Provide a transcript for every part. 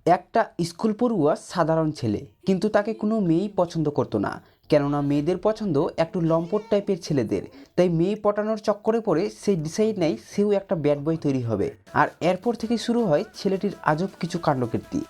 একটা স্কুল পড়ুয়া সাধারণ ছেলে, কিন্তু তাকে কোনো মেয়েই পছন্দ করতো না। কেননা মেয়েদের পছন্দ একটু লম্পট টাইপের ছেলেদের। তাই মেয়ে পটানোর চক্করে পড়ে সে ডিসাইড নেয় সেও একটা ব্যাড বয় তৈরি হবে। আর এরপর থেকে শুরু হয় ছেলেটির আজব কিছু কাণ্ডকীর্তি।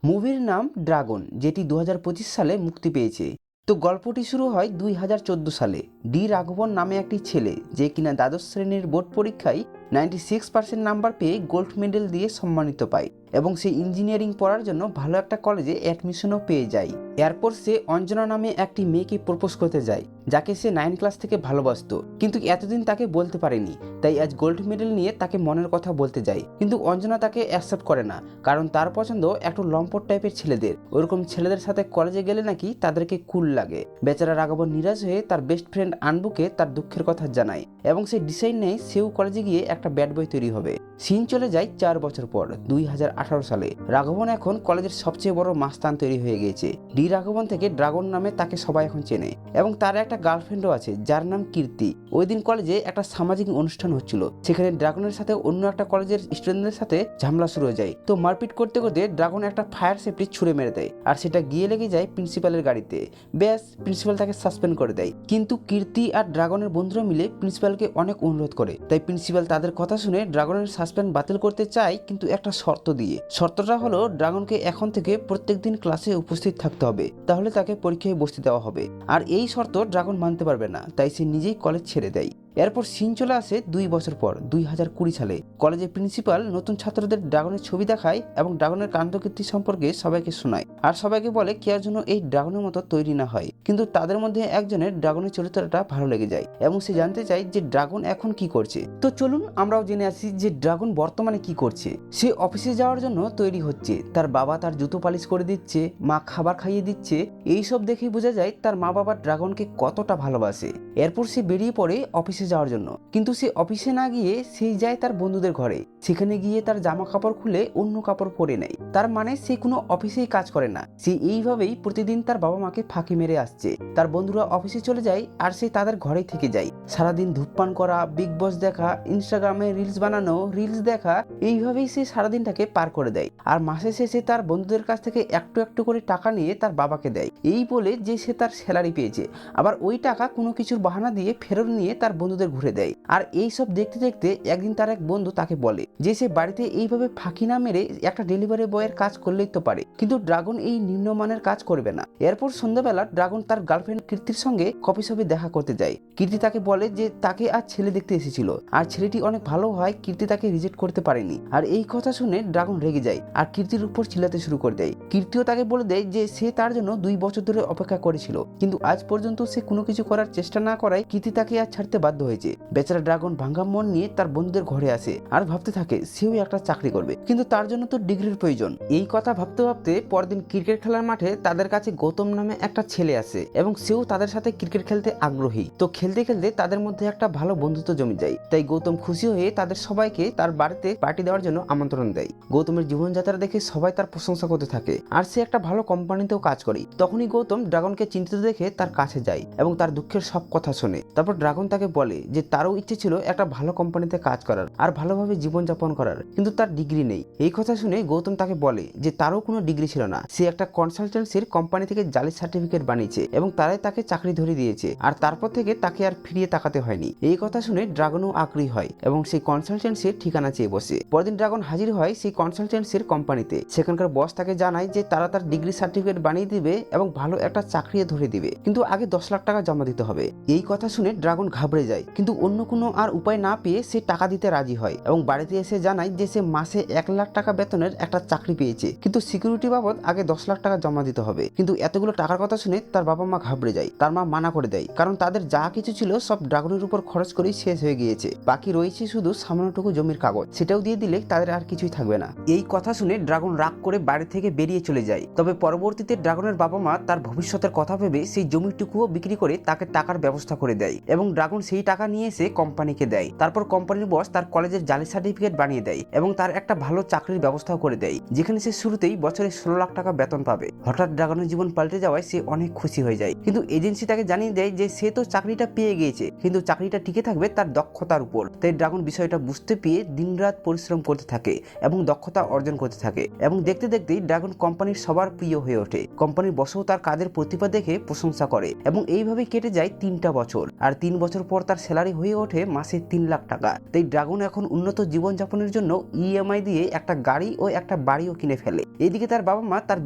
মুভির নাম ড্রাগন, যেটি 2025 সালে মুক্তি পেয়েছে। তো গল্পটি শুরু হয় 2014 সালে। ডি রাঘবন নামে একটি ছেলে, যে কিনা দ্বাদশ শ্রেণীর বোর্ড পরীক্ষায় 96% নাম্বার পেয়ে গোল্ড মেডেল দিয়ে সম্মানিত পায় এবং সে ইঞ্জিনিয়ারিং পড়ার জন্য ভালো একটা কলেজে অ্যাডমিশনও পেয়ে যায়। এরপর সে অঞ্জনা নামে একটি মেয়েকে প্রপোজ করতে যায়, যাকে সে 9 ক্লাস থেকে ভালোবাসতো, কিন্তু এতদিন তাকে বলতে পারেনি। তাই আজ গোল্ড মেডেল নিয়ে তাকে মনের কথা বলতে যায়, কিন্তু অঞ্জনা তাকে অ্যাকসেপ্ট করে না, কারণ তার পছন্দ একটু লম্পট টাইপের ছেলেদের। ওরকম ছেলেদের সাথে কলেজে গেলে নাকি তাদেরকে কুল লাগে। বেচারা রাঘবন নিরাশ হয়ে তার বেস্ট ফ্রেন্ড আনবুকে তার দুঃখের কথা জানায় এবং সে ডিসাইড নেয় সেও কলেজে গিয়ে একটা ব্যাড বয় তৈরি হবে। সিন চলে যায় 4 বছর পর 2018 সালে। রাঘবন এখন কলেজের সবচেয়ে বড় মাস্তান তৈরি হয়ে গিয়েছে। ডি রাঘবন থেকে ড্রাগন নামে তাকে সবাই এখন চেনে এবং তার একটা গার্লফ্রেন্ডও আছে যার নাম কীর্তি। ওই দিন কলেজে একটা সামাজিক অনুষ্ঠান হচ্ছিল, সেখানে ড্রাগনের সাথে অন্য একটা কলেজের স্টুডেন্টদের সাথে ঝামেলা শুরু হয়ে যায়। তো মারপিট করতে করতে ড্রাগন একটা ফায়ার সেফটি ছুড়ে মেরে দেয়, আর সেটা গিয়ে লেগে যায় প্রিন্সিপালের গাড়িতে। ব্যাস, প্রিন্সিপাল তাকে সাসপেন্ড করে দেয়। কিন্তু কীর্তি আর ড্রাগনের বন্ধুরা মিলে প্রিন্সিপালকে অনেক অনুরোধ করে, তাই প্রিন্সিপাল তাদের কথা শুনে ড্রাগনের সাসপেন্ড বাতিল করতে চায়, কিন্তু একটা শর্ত দিয়ে। শর্তটা হলো ড্রাগনকে এখন থেকে প্রত্যেকদিন ক্লাসে উপস্থিত থাকতে হবে, তাহলে তাকে পরীক্ষায় বসতে দেওয়া হবে। আর এই শর্ত ড্রাগন মানতে পারবে না, তাই সে নিজেই কলেজ ছেড়ে দেয়। এরপর সিন চলে আসে 2 বছর পর 2020 সালে। কলেজের প্রিন্সিপাল নতুন ছাত্রদের ড্রাগনের ছবি দেখায় এবং ড্রাগনের কাণ্ডকীর্তি সম্পর্কে সবাইকে শোনায়, আর সবাইকে বলে কেউ যেন এই ড্রাগনের মতো তৈরি না হয়। কিন্তু তাদের মধ্যে একজনের ড্রাগনের চরিত্রটা ভালো লেগে যায় এবং সে জানতে চায় যে ড্রাগন এখন কি করছে। তো চলুন আমরাও জেনে আসি যে ড্রাগন বর্তমানে কি করছে। সে অফিসে যাওয়ার জন্য তৈরি হচ্ছে, তার বাবা তার জুতো পালিশ করে দিচ্ছে, মা খাবার খাইয়ে দিচ্ছে। এইসব দেখেই বোঝা যায় তার মা বাবা ড্রাগনকে কতটা ভালোবাসে। এরপর সে বেরিয়ে পড়ে অফিসে যাওয়ার জন্য, কিন্তু সে অফিসে না গিয়ে সেই যায় তার বন্ধুদের ঘরে। সেখানে গিয়ে তার জামা কাপড় খুলে অন্য কাপড় পরে নেয়। তার মানে সে কোনো অফিসেই কাজ করে না। সে এইভাবেই প্রতিদিন তার বাবা মাকে ফাঁকি মেরে আসছে। তার বন্ধুরা অফিসে চলে যায় আর সে তাদের ঘরেই থেকে যায়। সারাদিন ধূমপান করা, বিগ বস দেখা, ইনস্টাগ্রামে রিলস বানানো, রিলস দেখা, এইভাবেই সে সারাদিনটাকে পার করে দেয়। আর মাসে শেষে তার বন্ধুদের কাছ থেকে একটু একটু করে টাকা নিয়ে তার বাবাকে দেয়, এই বলে যে সে তার স্যালারি পেয়েছে। আবার ওই টাকা কোনো কিছুর বাহানা দিয়ে ফেরত নিয়ে তার বন্ধুদের ঘুরে দেয়। আর এই সব দেখতে দেখতে একদিন তার এক বন্ধু তাকে বলে যে সে বাড়িতে এইভাবে ফাঁকি না মেরে একটা ডেলিভারি বয়ের কাজ করলেই তো পারে, কিন্তু ড্রাগন এই নিম্নমানের কাজ করবে না। এরপর সন্ধ্যাবেলা ড্রাগন তার গার্লফ্রেন্ড কীর্তির সঙ্গে কফি শপে দেখা করতে যায়। কীর্তি তাকে বলে যে তাকে আর ছেলে দেখতে এসেছিল, আর ছেলেটি অনেক ভালো হয়, কীর্তি তাকে রিজেক্ট করতে পারেনি। আর এই কথা শুনে ড্রাগন রেগে যায় আর কীর্তির উপর চিল্লাতে শুরু করে দেয়। কীর্তিও তাকে বলে দেয় যে সে তার জন্য 2 বছর ধরে অপেক্ষা করেছিল, কিন্তু আজ পর্যন্ত সে কোনো কিছু করার চেষ্টা না করায় কীর্তি তাকে আর ছাড়তে বাধ্য হয়েছে। বেচারা ড্রাগন ভাঙ্গা মন নিয়ে তার বন্ধুদের ঘরে আসে আর ভাবতে থাকে সেও একটা চাকরি করবে, কিন্তু তার জন্য তো ডিগ্রির প্রয়োজন। এই কথা ভাবতে ভাবতে পরদিন ক্রিকেট খেলার মাঠে তাদের কাছে গৌতম নামে একটা ছেলে আসে এবং সেও তাদের সাথে ক্রিকেট খেলতে আগ্রহী। তো খেলতে খেলতে তাদের মধ্যে একটা ভালো বন্ধুত্ব জমে যায়। তাই গৌতম খুশি হয়ে তাদের সবাইকে তার বাড়িতে পার্টি দেওয়ার জন্য আমন্ত্রণ দেয়। গৌতমের জীবনযাত্রা দেখে সবাই তার প্রশংসা করতে থাকে আর সে একটা ভালো কোম্পানিতেও কাজ করে। তখনই গৌতম ড্রাগনকে চিন্তিত দেখে তার কাছে যায় এবং তার দুঃখের সব কথা শোনে। তারপর ড্রাগন তাকে বলে যে তারও ইচ্ছে ছিল একটা ভালো কোম্পানিতে কাজ করার আর ভালোভাবে জীবনযাপন করার, কিন্তু তার ডিগ্রি নেই। এই কথা শুনে গৌতম তাকে বলে যে তারও কোনো ডিগ্রি ছিল না, সে একটা কনসালটেন্সির কোম্পানি থেকে জালি সার্টিফিকেট বানিয়েছে এবং তারাই তাকে চাকরি ধরে দিয়েছে, আর তারপর থেকে তাকে আর ফিরিয়ে তাকাতে হয়নি। এই কথা শুনে ড্রাগনও আগ্রহী হয় এবং সেই কনসালটেন্সির ঠিকানা চেয়ে বসে। পরদিন ড্রাগন হাজির হয় সেই কনসালটেন্সির কোম্পানিতে। সেখানকার বস তাকে জানায় যে তারা তার ডিগ্রি সার্টিফিকেট বানিয়ে দিবে এবং ভালো একটা চাকরি ধরে দিবে, কিন্তু আগে 10 লাখ টাকা জমা দিতে হবে। এই কথা শুনে ড্রাগন ঘাবড়ে যায়, কিন্তু অন্য কোনো আর উপায় না পেয়ে সে টাকা দিতে রাজি হয় এবং বাড়িতে এসে জানায় যে সে মাসে 1 লাখ টাকা বেতনের একটা চাকরি পেয়েছে, কিন্তু সিকিউরিটি বাবদ আগে 10 লাখ টাকা জমা দিতে হবে। কিন্তু এতগুলো টাকার কথা শুনে তার বাবা মা ঘাবড়ে যায়। তার মা মানা করে দেয়, কারণ তাদের যা কিছু ছিল সব ড্রাগনের উপর খরচ করেই শেষ হয়ে গিয়েছে। বাকি রয়েছে শুধু সামান্যটুকু জমির কাগজ, সেটাও দিয়ে দিলে তাদের আর কিছুই থাকবে না। এই কথা শুনে ড্রাগন রাগ করে বাড়ি থেকে বেরিয়ে চলে যায়। তবে পরবর্তীতে ড্রাগনের বাবা মা তার ভবিষ্যতের কথা ভেবে সেই জমিটুকুও বিক্রি করে তাকে টাকার ব্যবস্থা করে দেয় এবং ড্রাগন সেই টাকা নিয়ে এসে কোম্পানিকে দেয়। তারপর কোম্পানির বস তার কলেজের জালি সার্টিফিকেট সার্টিফিকেট বানিয়ে দেয় এবং তার একটা ভালো চাকরির ব্যবস্থাও করে দেয়, যেখানে সে শুরুতেই বছরে 16 লাখ টাকা বেতন পাবে। হঠাৎ ড্রাগনের জীবন পাল্টে যাওয়ায় সে অনেক খুশি হয়ে যায়, কিন্তু এজেন্সি তাকে জানিয়ে দেয় যে সে তো চাকরিটা পেয়ে গিয়েছে, কিন্তু চাকরিটা টিকে থাকবে তার দক্ষতার উপর। তাই ড্রাগন বিষয়টা বুঝতে পেরে দিনরাত পরিশ্রম করতে থাকে এবং দক্ষতা অর্জন করতে থাকে, এবং দেখতে দেখতেই ড্রাগন কোম্পানির সবার প্রিয় হয়ে ওঠে। কোম্পানির বসও তার কাজের প্রতিভা দেখে প্রশংসা করে এবং এইভাবে কেটে যায় 3টা বছর। আর 3 বছর পর তার স্যালারি হয়ে ওঠে মাসে 3 লাখ টাকা। তাই ড্রাগন এখন উন্নত জীবনযাপনের জন্য ইএমআই দিয়ে একটা গাড়ি ও একটা বাড়িও কিনে ফেলে। এদিকে তার বাবা মা তার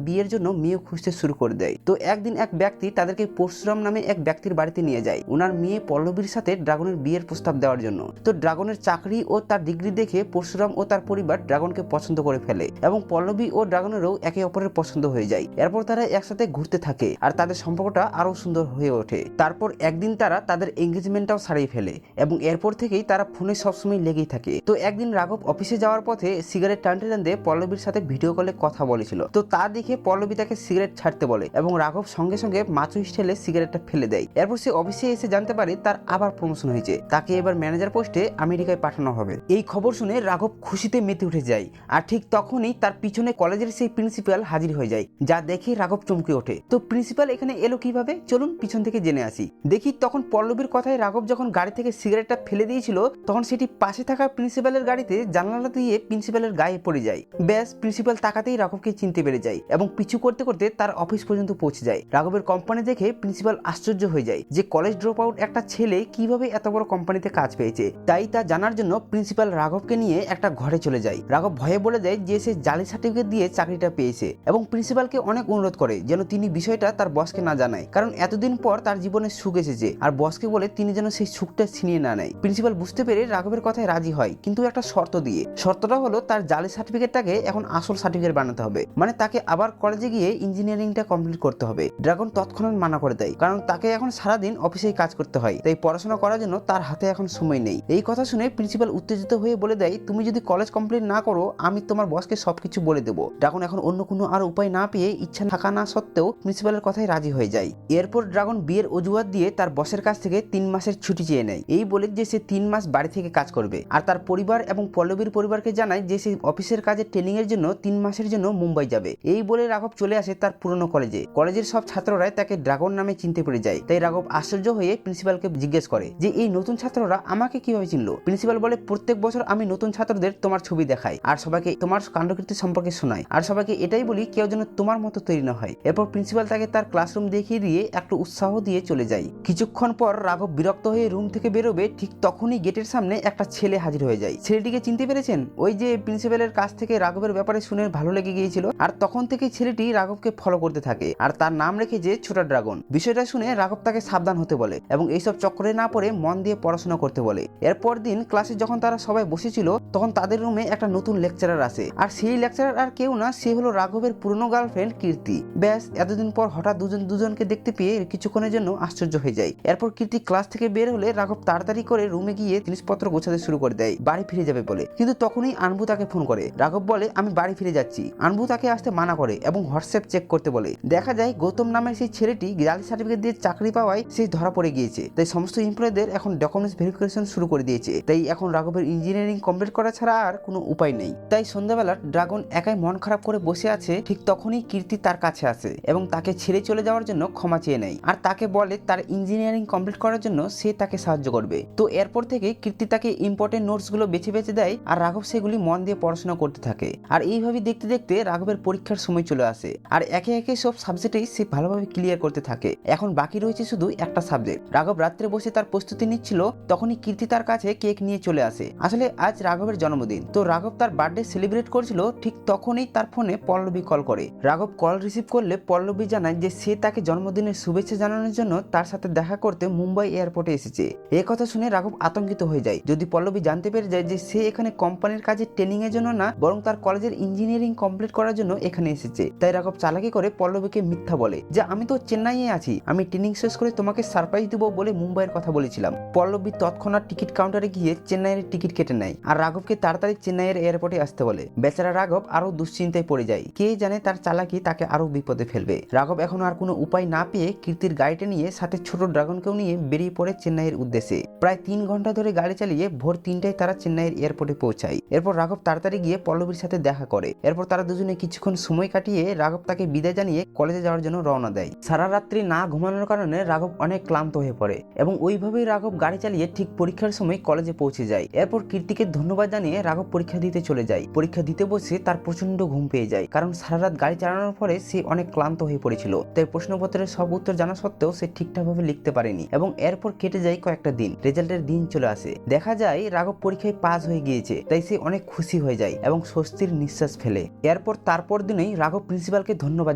বিয়ের জন্য মেয়ে খুঁজতে শুরু করে দেয়। তো একদিন এক ব্যক্তি তাদেরকে পরশুরাম নামে এক ব্যক্তির বাড়িতে নিয়ে যায় ওনার মেয়ে পল্লবীর সাথে ড্রাগনের বিয়ের প্রস্তাব দেওয়ার জন্য। তো ড্রাগনের চাকরি ও তার ডিগ্রি দেখে পরশুরাম ও তার পরিবার ড্রাগনকে পছন্দ করে ফেলে এবং পল্লবী ও ড্রাগনেরও একে অপরের পছন্দ হয়ে যায়। এরপর তারা একসাথে ঘুরতে থাকে আর তাদের সম্পর্কটা আরো সুন্দর হয়ে ওঠে। তারপর একদিন তারা তাদের এঙ্গেজমেন্টটাও সারিয়ে ফেলে এবং এরপর থেকেই তারা ফোনে সবসময় লেগেই থাকে। তো একদিন রাঘব অফিসে যাওয়ার পথে সিগারেট টানতে টানতে পল্লবীর সাথে ভিডিও কলে কথা বলেছিল। তো তা দেখে পল্লবী তাকে সিগারেট ছাড়তে বলে এবং রাঘব সঙ্গে সঙ্গে মাচুই ঠেলে সিগারেটটা ফেলে দেয়। এরপর সে অফিসে এসে জানতে পারে তার আবার প্রমোশন হয়েছে, তাকে এবার ম্যানেজার পোস্টে আমেরিকায় পাঠানো হবে। এই খবর শুনে রাঘব খুশিতে মেতে উঠে যায়। আর ঠিক তখনই তার পিছনে কলেজের সেই প্রিন্সিপাল হাজির হয়ে যায়, যা দেখে রাঘব চমকে ওঠে। তো প্রিন্সিপাল এখানে এলো কিভাবে, চলুন পিছন থেকে জেনে আসি। দেখি তখন পল্লবীর কথায় রাঘব যখন গাড়ি থেকে সিগারেটটা ফেলে দিয়েছিল তখন সেটি পাশে থাকা প্রিন্সিপালের গাড়িতে জানালা দিয়ে প্রিন্সিপালের গায়ে পড়ে যায়। ব্যাস, প্রিন্সিপাল তাকাতেই রাঘবকে চিনতে পেরে যায় এবং পিছু করতে করতে তার অফিস পর্যন্ত পৌঁছে যায়। রাঘবের কোম্পানি দেখে প্রিন্সিপাল আশ্চর্য হয়ে যায় যে কলেজ ড্রপ আউট একটা ছেলে কিভাবে এত বড় কোম্পানিতে কাজ পেয়েছে। তাই তা জানার জন্য প্রিন্সিপাল রাঘবকে নিয়ে একটা ঘরে চলে যায়। রাঘব ভয়ে বলে দেয় যে সে জালি সার্টিফিকেট দিয়ে চাকরিটা পেয়েছে এবং প্রিন্সিপালকে অনেক অনুরোধ করে যেন তিনি বিষয়টা তার বসকে না জানায়, কারণ এতদিন পর তার জীবনে সুখ এসেছে। আর বসকে বলে তিনি যেন সেই সুখটা ছিনিয়ে না নেয়। প্রিন্সিপাল বুঝতে পেরে রাঘবের কথায় রাজি হয়, কিন্তু একটা শর্ত দিয়ে। শর্তটা হলো তার জালি সার্টিফিকেটটাকে এখন আসল সার্টিফিকেট বানাতে হবে, মানে তাকে আবার কলেজে গিয়ে ইঞ্জিনিয়ারিংটা কমপ্লিট করতে হবে। ড্রাগন তৎক্ষণাৎ মানা করে দেয়, কারণ তাকে এখন সারাদিন অফিসেই কাজ করতে হয়, তাই পড়াশোনা করার জন্য তার হাতে এখন সময় নেই। এই কথা শুনে প্রিন্সিপাল উত্তেজিত হয়ে বলে দেয়, তুমি যদি কলেজ কমপ্লিট না করো আমি তোমার বসকে সবকিছু বলে দেবো। ড্রাগন এখন অন্য কোনো আর উপায় না পেয়ে ইচ্ছা থাকা না সত্ত্বেও প্রিন্সিপালের কথায় রাজি হয়ে যায়। এরপর ড্রাগন বিয়ের অজুহাত দিয়ে তার বসের কাছ থেকে 3 মাসের ছুটি চেয়ে নেয়, এই বলে যে সে 3 মাস বাড়ি থেকে কাজ করবে। আর তার পরিবার এবং পল্লবীর পরিবারকে জানায় যে সে অফিসের কাজে ট্রেনিং এর জন্য 3 মাসের জন্য মুম্বাই যাবে। এই বলে রাঘব চলে আসে তার পুরনো কলেজে। কলেজের সব ছাত্ররাই তাকে ড্রাগন নামে চিনতে পেরে যায়। তাই রাঘব আশ্চর্য হয়ে প্রিন্সিপালকে জিজ্ঞেস করে যে এই নতুন ছাত্ররা আমাকে কিভাবে চিনলো। প্রিন্সিপাল বলে, প্রত্যেক বছর আমি নতুন ছাত্রদের তোমার ছবি দেখাই আর সবাইকে তোমার কাণ্ডকীর্তি সম্পর্কে শোনাই, আর সবাইকে এটাই বলি কেউ যেন তোমার মতো তৈরি না হয়। এরপর প্রিন্সিপাল তাকে তার ক্লাসরুম দেখিয়ে দিয়ে একটু উৎসাহ দিয়ে চলে যায়। কিছুক্ষণ পর রাঘব বিরক্ত হয়ে রুম থেকে বেরোবে, ঠিক তখনই গেটের সামনে একটা ছেলে হাজির হয়ে যায়। ছেলেটিকে চিনতে পেরেছেন? ওই যে প্রিন্সিপালের কাছ থেকে রাঘবের ব্যাপারে শুনে ভালো লেগে গিয়েছিল, আর তখন থেকে ছেলেটি রাঘবকে ফলো করতে থাকে আর তার নাম রেখেছে ছোট ড্রাগন। বিষয়টা শুনে রাঘব তাকে সাবধান হতে বলে এবং এইসব চক্করে না পড়ে মন দিয়ে পড়াশোনা করতে বলে। এরপর দিন ক্লাসে যখন তারা সবাই বসেছিল তখন তাদের রুমে একটা নতুন লেকচারার আসে, আর সেই লেকচারার আর কেউ না, সে হলো রাঘবের পুরনো গার্লফ্রেন্ড কীর্তি। ব্যাস, এতদিন পর হঠাৎ দুজনকে দেখতে পেয়ে কিছুক্ষণের জন্য আশ্চর্য হয়ে যায়। এরপর কীর্তি ক্লাস থেকে বের হলে রাঘব তাড়াতাড়ি করে রুমে গিয়ে জিনিসপত্র গোছাতে শুরু করে দেয়, বাড়ি ফিরে যাবে বলে। কিন্তু তখনই আনবু তাকে ফোন করে। রাঘব বলে আমি বাড়ি ফিরে যাচ্ছি। আনবু তাকে আসতে মানা করে এবং হোয়াটসঅ্যাপ চেক করতে বলে। দেখা যায় গৌতম নামের সেই ছেলেটি জালি সার্টিফিকেট দিয়ে চাকরি পাওয়ায় সে ধরা পড়ে গিয়েছে। তাই সমস্ত এমপ্লয়ীদের এখন ডকুমেন্টস ভেরিফিকেশন শুরু করে দিয়েছে। তাই এখন রাঘবের ইঞ্জিনিয়ারিং কমপ্লিট করা ছাড়া আর কোনো উপায় নেই। তাই সন্ধ্যাবেলা ড্রাগন একাই মন খারাপ করে বসে আছে। ঠিক তখনই কীর্তি তার কাছে আসে এবং তাকে ছেড়ে চলে যাওয়ার জন্য ক্ষমা চেয়ে নেয় আর তাকে বলে তার ইঞ্জিনিয়ারিং কমপ্লিট করার জন্য সে তাকে সাহায্য করবে। তো এরপর থেকে কীর্তি তাকে ইম্পর্টেন্ট নোটস গুলো বেছে বেছে দেয় আর রাঘব সেগুলি মন দিয়ে পড়াশোনা করতে থাকে। আর এইভাবে দেখতে দেখতে রাঘবের পরীক্ষার সময় চলে আসে আর একে একে সব সাবজেক্টেই সে ভালোভাবে ক্লিয়ার করতে থাকে। এখন বাকি রয়েছে শুধু একটা সাবজেক্ট। রাঘব রাত্রে বসে তার প্রস্তুতি নিচ্ছিল, তখনই কীর্তি তার কাছে কেক নিয়ে চলে আসে। আসলে আজ রাঘবের জন্মদিন, তো রাঘব তার বার্থডে সেলিব্রেট করছিল। ঠিক তখনই তার ফোনে পল্লবী কল করে। রাঘব কল রিসিভ করলে পল্লবী জানায় যে সে তাকে জন্মদিনের শুভেচ্ছা জানানোর জন্য তার সাথে দেখা করতে মুম্বাই এয়ারপোর্টে এসেছে। এই কথা শুনে রাঘব আতঙ্কিত হয়ে যায়। যদি পল্লবী জানতে পেরে যায় যে সে এখানে কোম্পানির কাজে ট্রেনিং এর জন্য না, বরং তার কলেজের ইঞ্জিনিয়ারিং কমপ্লিট করার জন্য এখানে এসেছে। তাই রাঘব চালাকি করে পল্লবীকে মিথ্যা বলে যে আমি তো চেন্নাইয়ে আছি, আমি ট্রেনিং শেষ করে তোমাকে সারপ্রাইজ দিব বলে মুম্বাইয়ের কথা বলেছিলাম। পল্লবী তৎক্ষণাৎ টিকিট কাউন্টারে গিয়ে চেন্নাইয়ের টিকিট কেটে নেয় আর রাঘবকে তাড়াতাড়ি চেন্নাইয়ের এয়ারপোর্টে আসতে বলে। বেচারা রাঘব আরো দুশ্চিন্তায় পড়ে যায়। কে জানে তার চালাকি তাকে আরো বিপদে ফেলবে। রাঘব এখন আর কোনো উপায় না পেয়ে কীর্তির গাড়িটা নিয়ে সাথে ছোট ড্রাগনকেও নিয়ে বেরিয়ে পড়ে চেন্নাইয়ের উদ্দেশ্যে। প্রায় 3 ঘন্টা ধরে গাড়ি চালিয়ে ভোর 3টায় তারা চেন্নাইয়ের এয়ারপোর্টে পৌঁছায়। এরপর রাঘব তাড়াতাড়ি গিয়ে পল্লবীর সাথে দেখা করে। এরপর তারা দুজনে কিছুক্ষণ সময় কাটিয়ে রাঘব তাকে বিদায় জানিয়ে কলেজে যাওয়ার জন্য রওনা দেয়। সারা রাত্রি না ঘুমানোর কারণে রাঘব অনেক ক্লান্ত হয়ে পড়ে এবং ওইভাবেই রাঘব গাড়ি চালিয়ে ঠিক পরীক্ষার সময় কলেজে পৌঁছে যায়। এরপর কীর্তিকে ধন্যবাদ জানিয়ে রাঘব পরীক্ষা দিতে চলে যায়। পরীক্ষা দিতে বসে তার প্রচন্ড ঘুম পেয়ে যায়, কারণ সারা রাত গাড়ি চালানোর পরে সে অনেক ক্লান্ত হয়ে পড়েছিল। তাই প্রশ্নপত্রের সব উত্তর জানা সত্ত্বেও সে ঠিকঠাকভাবে লিখতে পারেনি এবং এরপর কেটে যায় কয়েকটা দিন। রেজাল্টের দিন চলে আসে, দেখা যায় রাঘব পরীক্ষায় পাস হয়ে গিয়েছে। তাই সে অনেক খুশি হয়ে যায় এবং স্বস্তির নিঃশ্বাস ফেলে। এরপর তারপর দিনেই রাঘব প্রিন্সিপালকে ধন্যবাদ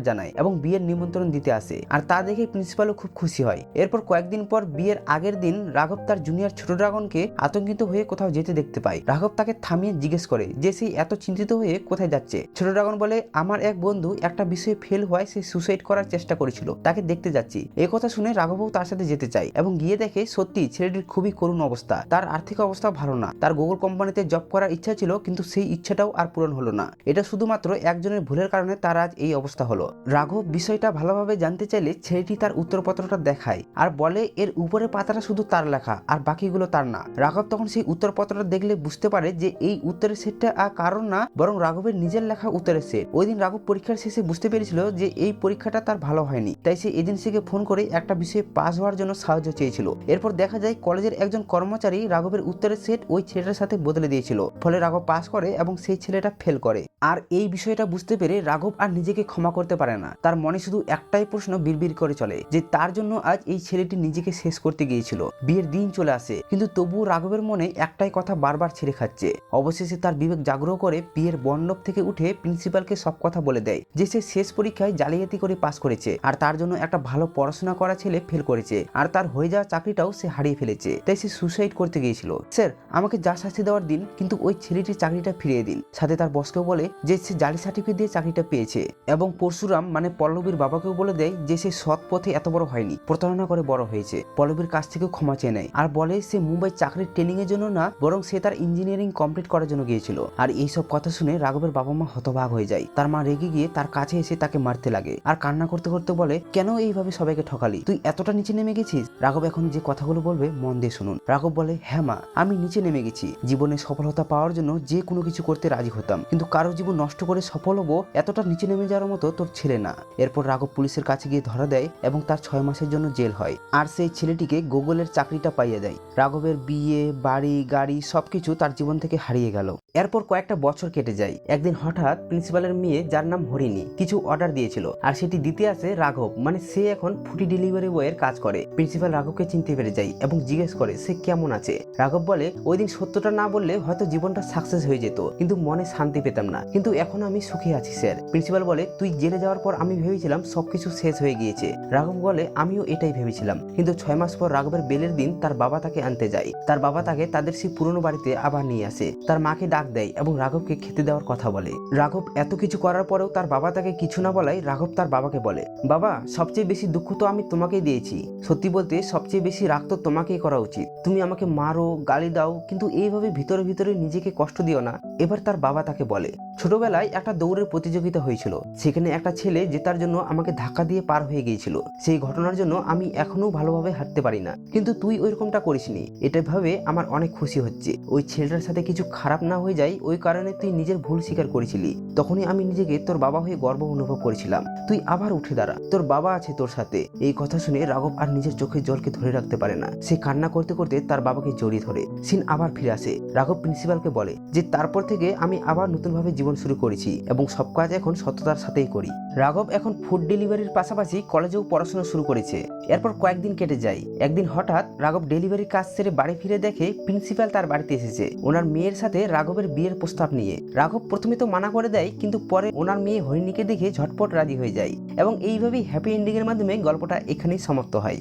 জানায় এবং বিয়ের নিমন্ত্রণ দিতে আসে, আর তা দেখে প্রিন্সিপালও খুব খুশি হয়। এরপর কয়েকদিন পর বিয়ের আগের দিন রাঘব তার জুনিয়র ছোট ড্রাগনকে আতঙ্কিত হয়ে কোথাও যেতে দেখতে পায়। রাঘব তাকে থামিয়ে জিজ্ঞেস করে যে সে এত চিন্তিত হয়ে কোথায় যাচ্ছে। ছোট ড্রাগন বলে, আমার এক বন্ধু একটা বিষয়ে ফেল হওয়ায় সে সুসাইড করার চেষ্টা করেছিল, তাকে দেখতে যাচ্ছি। এই কথা শুনে রাঘবও তার সাথে যেতে চায় এবং গিয়ে দেখে সত্যি ছেলেটির খুবই করুণ অবস্থা। তার আর্থিক অবস্থা ভালো না। তার গুগল কোম্পানিতে জব করার ইচ্ছা ছিল, কিন্তু সেই ইচ্ছাটাও আর পূরণ হলো না। এটা শুধুমাত্র একজনের ভুলের কারণে তার আজ এই অবস্থা হলো। রাঘব বিষয়টা ভালোভাবে জানতে চাইলে ছেলেটি তার উত্তরপত্রটা দেখায় আর বলে এর উপরে পাতাটা শুধু তার লেখা আর বাকিগুলো তার না। রাঘব তখন সেই উত্তরপত্রটা দেখলে বুঝতে পারে যে এই উত্তরের সেটটা আর কারণ না, বরং রাঘবের নিজের লেখা উত্তরের সেট। ওই দিন রাঘব পরীক্ষার শেষে বুঝতে পেরেছিল যে এই পরীক্ষাটা তার ভালো হয়নি, তাই সে এজেন্সিকে ফোন করে একটা বিষয়ে পাস হওয়ার জন্য সাহায্য চেয়েছিল। এরপর দেখা যায় কলেজের একজন কর্মচারী রাঘবের উত্তরের সেট ওই ছেলেটার সাথে বদলে দিয়েছিল, ফলে রাঘব পাস করে এবং সেই ছেলেটা ফেল করে। আর এই বিষয়টা বুঝতে পেরে রাঘব আর নিজেকে ক্ষমা করতে পারে না। তার মনে শুধু একটাই প্রশ্ন বিড়বিড় করে চলে যে তার জন্য আজ এই ছেলেটি নিজেকে শেষ করতে গিয়েছিল। বিয়ের দিন চলে আসে, কিন্তু তবুও রাঘবের মনে একটাই কথা বারবার ছেড়ে খাচ্ছে। অবশেষে তার বিবেক জাগ্রহ করে বিয়ের মণ্ডপ থেকে উঠে প্রিন্সিপালকে সব কথা বলে দেয় যে সে শেষ পরীক্ষায় জালিয়াতি করে পাস করেছে আর তার জন্য একটা ভালো পড়াশোনা করা ছেলে ফেল করেছে আর তার হয়ে যাওয়া চাকরিটাও সে হারিয়ে ফেলেছে, তাই সে সুসাইড করতে গিয়েছিল। স্যার, আমাকে যা শাস্তি দেওয়ার দিন, কিন্তু ওই ছেলেটির চাকরিটা ফিরিয়ে দিন। সাথে তার বসকেও বলে যে সে জালি সার্টিফিকেট দিয়ে চাকরিটা পেয়েছে এবং পরশুরাম মানে পল্লবীর বাবাকেও বলে দেয় যে সে সৎ পথে এত বড় হয়নি, প্রতারণা করে বড় হয়েছে। পল্লবীর কাছ থেকেও ক্ষমা চেয়ে নেয় আর বলে সে মুম্বাই চাকরির ট্রেনিং এর জন্য না, বরং সে তার ইঞ্জিনিয়ারিং কমপ্লিট করার জন্য গিয়েছিল। আর এইসব কথা শুনে রাঘবের বাবা মা হতবাক হয়ে যায়। তার মা রেগে গিয়ে তার কাছে এসে তাকে মারতে লাগে আর কান্না করতে করতে বলে, কেন এইভাবে সবাইকে ঠকালি? তুই এতটা নিচে নেমে গেছিস? রাঘব এখন যে কথাগুলো বলবে মন দিয়ে শুনুন। রাঘব বলে, হ্যাঁ মা, আমি নিচে নেমে গেছি। জীবনে সফলতা পাওয়ার জন্য যে কোনো কিছু করতে রাজি হতাম, কিন্তু কারো জীবন নষ্ট করে সফল হবো এতটা নিচে নেমে যাওয়ার মতো তোর ছেলে না। এরপর রাঘব পুলিশের কাছে গিয়ে ধরা দেয় এবং তার 6 মাসের জন্য জেল হয় আর সেই ছেলেটিকে গুগলের চাকরিটা পাইয়ে দেয়। রাঘবের বিয়ে, বাড়ি, গাড়ি সবকিছু তার জীবন থেকে হারিয়ে গেল। এরপর কয়েকটা বছর কেটে যায়। একদিন হঠাৎ প্রিন্সিপালের মেয়ে, যার নাম হরিণী, কিছু অর্ডার দিয়েছিল আর সেটি দিতে আসে রাঘব, মানে সে এখন ফুডি ডেলিভারি বয়ের কাজ করে। প্রিন্সিপাল রাঘবকে চিনতে পেরে যায় এবং জিজ্ঞেস করে সে কেমন আছে। রাঘব বলে, ওই দিন সত্যটা না বললে হয়তো জীবনটা সাকসেস হয়ে যেত, কিন্তু মনে শান্তি পেতাম না, কিন্তু এখন আমি সুখে আছি স্যার। প্রিন্সিপাল বলে, তুই জেলে যাওয়ার পর আমি ভেবেছিলাম সবকিছু শেষ হয়ে গিয়েছে। রাঘব বলে, আমিও এটাই ভেবেছিলাম, কিন্তু 6 মাস পর রাঘবের বেলের দিন তার বাবা তাকে আনতে যায়। তার বাবা তাকে তাদের সেই পুরনো বাড়িতে আবার নিয়ে আসে। তার মাকে ডাক দেয় এবং রাঘবকে খেতে দেওয়ার কথা বলে। রাঘব এত কিছু করার পরেও তার বাবা তাকে কিছু না বলায় রাঘব তার বাবাকে বলে, বাবা, সবচেয়ে বেশি দুঃখ তো আমি তোমাকেই দিয়েছি। সত্যি বলতে সবচেয়ে বেশি রাগ তো তোমাকেই করা উচিত। তুমি আমাকে মারো, গালি দাও, কিন্তু এইভাবে ভিতরে ভিতরে নিজেকে কষ্ট দিও না। এবার তার বাবা তাকে বলে, ছোটবেলায় একটা দৌড়ের প্রতিযোগিতা হয়েছিল, সেখানে একটা ছেলে জেতার জন্য আমাকে ধাক্কা দিয়ে পার হয়ে গিয়েছিল। সেই ঘটনার জন্য আমি এখনো ভালোভাবে হাঁটতে পারি না, কিন্তু তুই ওইরকমটা করিসনি, এটা ভাবে আমার অনেক খুশি হচ্ছে। ওই ছেলেটার সাথে কিছু খারাপ না হয়ে যায়, ওই কারণে তুই নিজের ভুল স্বীকার করেছিলি। তখনই আমি নিজেকে তোর বাবা হয়ে গর্ব অনুভব করেছিলাম। তুই আবার উঠে দাঁড়া, তোর বাবা আছে তোর সাথে। এই কথা শুনে রাঘব আর নিজের চোখের জলকে ধরে রাখতে পারে না। সে কান্না করতে করতে তার বাবাকে জড়িয়ে ধরে। সিন আবার ফিরে আসে। রাঘব প্রিন্সিপালকে বলে যে তারপর থেকে আমি আবার নতুনভাবে জীবন শুরু করেছি এবং সব কাজ এখন সততার সাথেই করি। রাঘব এখন ফুড ডেলিভারির পাশাপাশি কলেজেও পড়াশোনা শুরু করেছে। এরপর কয়েকদিন কেটে যায়। একদিন হঠাৎ রাঘব ডেলিভারির কাজ সেরে বাড়ি ফিরে দেখে প্রিন্সিপাল তার বাড়িতে এসেছে ওনার মেয়ের সাথে রাঘবের বিয়ের প্রস্তাব নিয়ে। রাঘব প্রথমে তো মানা করে দেয়, কিন্তু পরে ওনার মেয়ে হরিণীকে দেখে ঝটপট রাজি হয়ে যায় এবং এইভাবেই হ্যাপি এন্ডিং এর মাধ্যমে গল্পটা এখানেই সমাপ্ত হয়।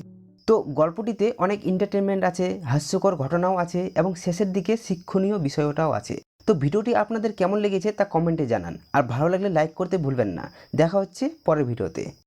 তো গল্পটিতে অনেক এন্টারটেনমেন্ট আছে, হাস্যকর ঘটনাও আছে এবং শেষের দিকে শিক্ষণীয় বিষয়টাও আছে। তো ভিডিওটি আপনাদের কেমন লেগেছে তা কমেন্টে জানান, আর ভালো লাগলে লাইক করতে ভুলবেন না। দেখা হচ্ছে পরের ভিডিওতে।